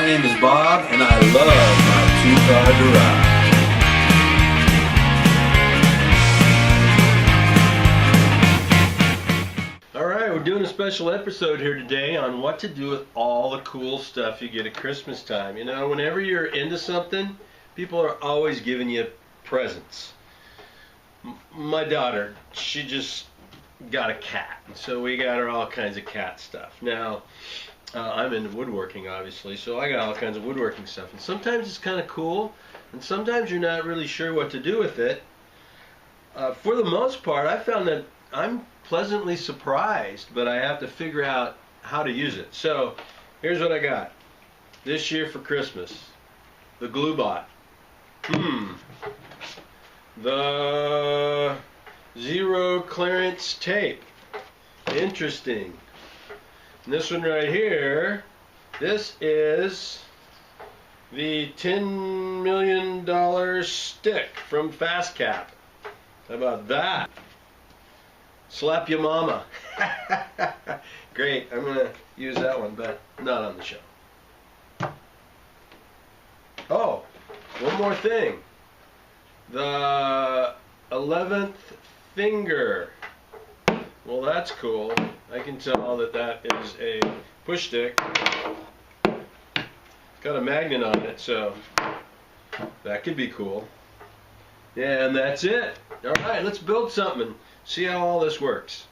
my name is Bob, and I love my two-car garage. Alright, we're doing a special episode here today on what to do with all the cool stuff you get at Christmas time. You know, whenever you're into something, people are always giving you presents. My daughter, she just got a cat, so we got her all kinds of cat stuff. Now, I'm into woodworking, obviously, so I got all kinds of woodworking stuff. And sometimes it's kind of cool, and sometimes you're not really sure what to do with it. For the most part, I found that I'm pleasantly surprised, but I have to figure out how to use it. So, here's what I got. This year for Christmas, the glue bot. The zero clearance tape. Interesting. And this one right here, this is the $10 million stick from Fast Cap. How about that? Slap your mama. Great, I'm going to use that one, but not on the show. Oh, one more thing. The 11th finger. Well, that's cool. I can tell that that is a push stick. Got a magnet on it, so that could be cool. Yeah, and that's it. All right, let's build something and see how all this works.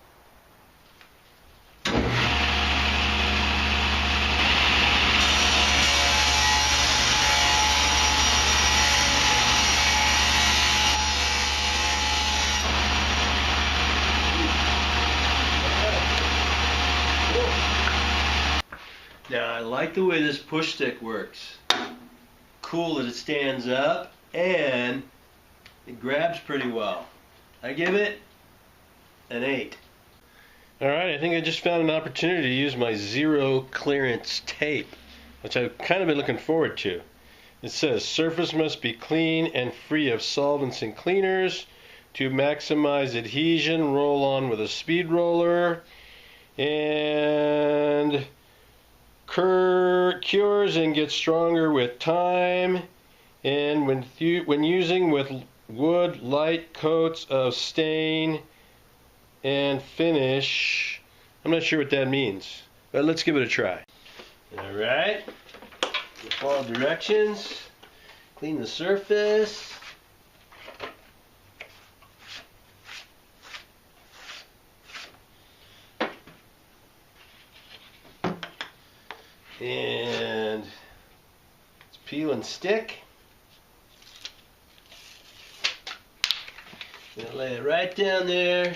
Now, I like the way this push stick works. Cool that it stands up and it grabs pretty well. I give it an 8. Alright, I think I just found an opportunity to use my zero clearance tape, which I've kind of been looking forward to. It says, surface must be clean and free of solvents and cleaners. To maximize adhesion, roll on with a speed roller. And cures and gets stronger with time, and when using with wood, light coats of stain and finish. I'm not sure what that means, but let's give it a try. Alright, follow directions, clean the surface. And it's peel and stick. Gonna lay it right down there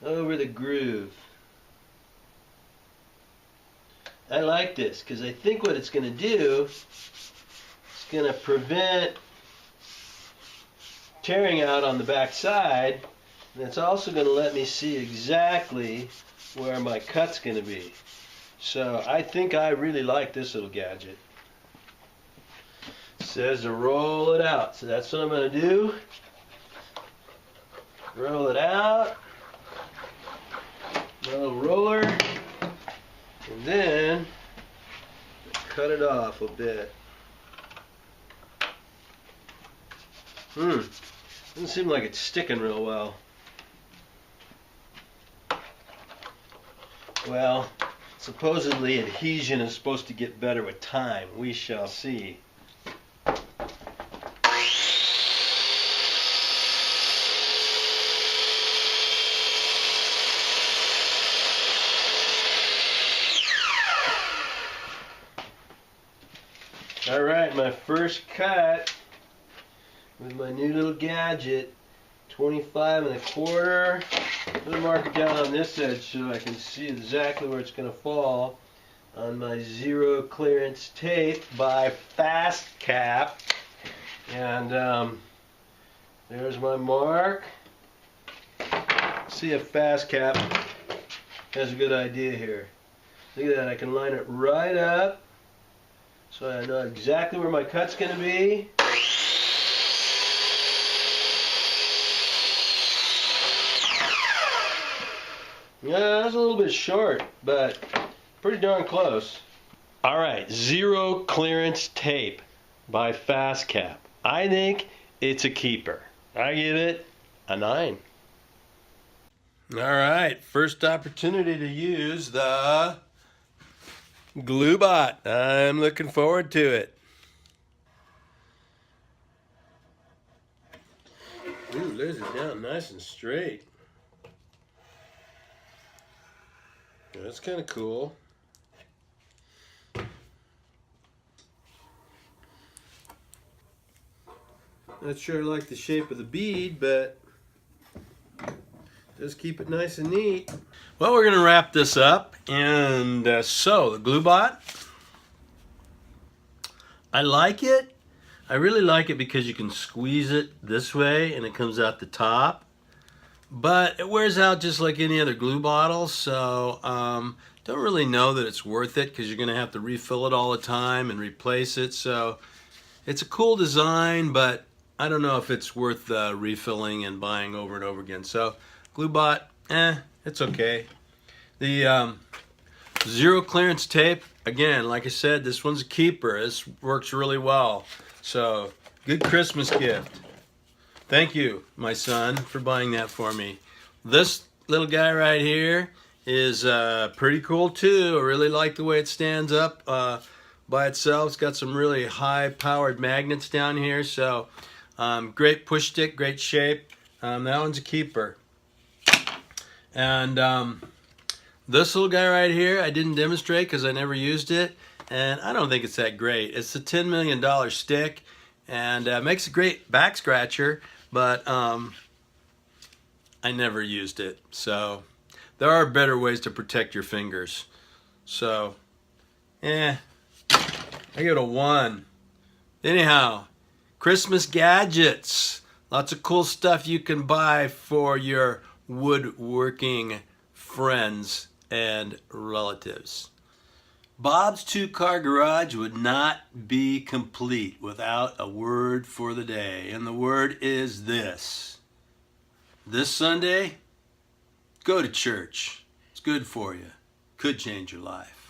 over the groove. I like this because I think what it's going to do is going to prevent tearing out on the back side, and it's also going to let me see exactly where my cut's going to be. So I think I really like this little gadget. It says to roll it out, so that's what I'm going to do. Roll it out. My little roller, and then cut it off a bit. Doesn't seem like it's sticking real well. Well, supposedly adhesion is supposed to get better with time. We shall see. Alright, my first cut with my new little gadget, 25 1/4. I'm going to mark it down on this edge so I can see exactly where it's going to fall on my zero clearance tape by Fast Cap. And there's my mark. See if Fast Cap has a good idea here. Look at that, I can line it right up so I know exactly where my cut's going to be. Yeah, that's a little bit short, but pretty darn close. All right, zero clearance tape by Fast Cap. I think it's a keeper. I give it a 9. All right, first opportunity to use the glue bot. I'm looking forward to it. Ooh, lays it down nice and straight. That's kind of cool. Not sure I like the shape of the bead, but just keep it nice and neat. Well, we're going to wrap this up. And so, the glue bot, I like it. I really like it because you can squeeze it this way and it comes out the top. But it wears out just like any other glue bottle, so don't really know that it's worth it because you're going to have to refill it all the time and replace it. So it's a cool design, but I don't know if it's worth refilling and buying over and over again. So glue bot, it's okay. The zero clearance tape, again, like I said, this one's a keeper. This works really well. So good Christmas gift. Thank you, my son, for buying that for me. This little guy right here is pretty cool too. I really like the way it stands up by itself. It's got some really high-powered magnets down here, so great push stick, great shape. That one's a keeper. And this little guy right here, I didn't demonstrate because I never used it, and I don't think it's that great. It's a $10 million stick, and makes a great back scratcher, but I never used it. So there are better ways to protect your fingers. So, I give it a 1. Anyhow, Christmas gadgets. Lots of cool stuff you can buy for your woodworking friends and relatives. Bob's two-car garage would not be complete without a word for the day. And the word is this. This Sunday, go to church. It's good for you. Could change your life.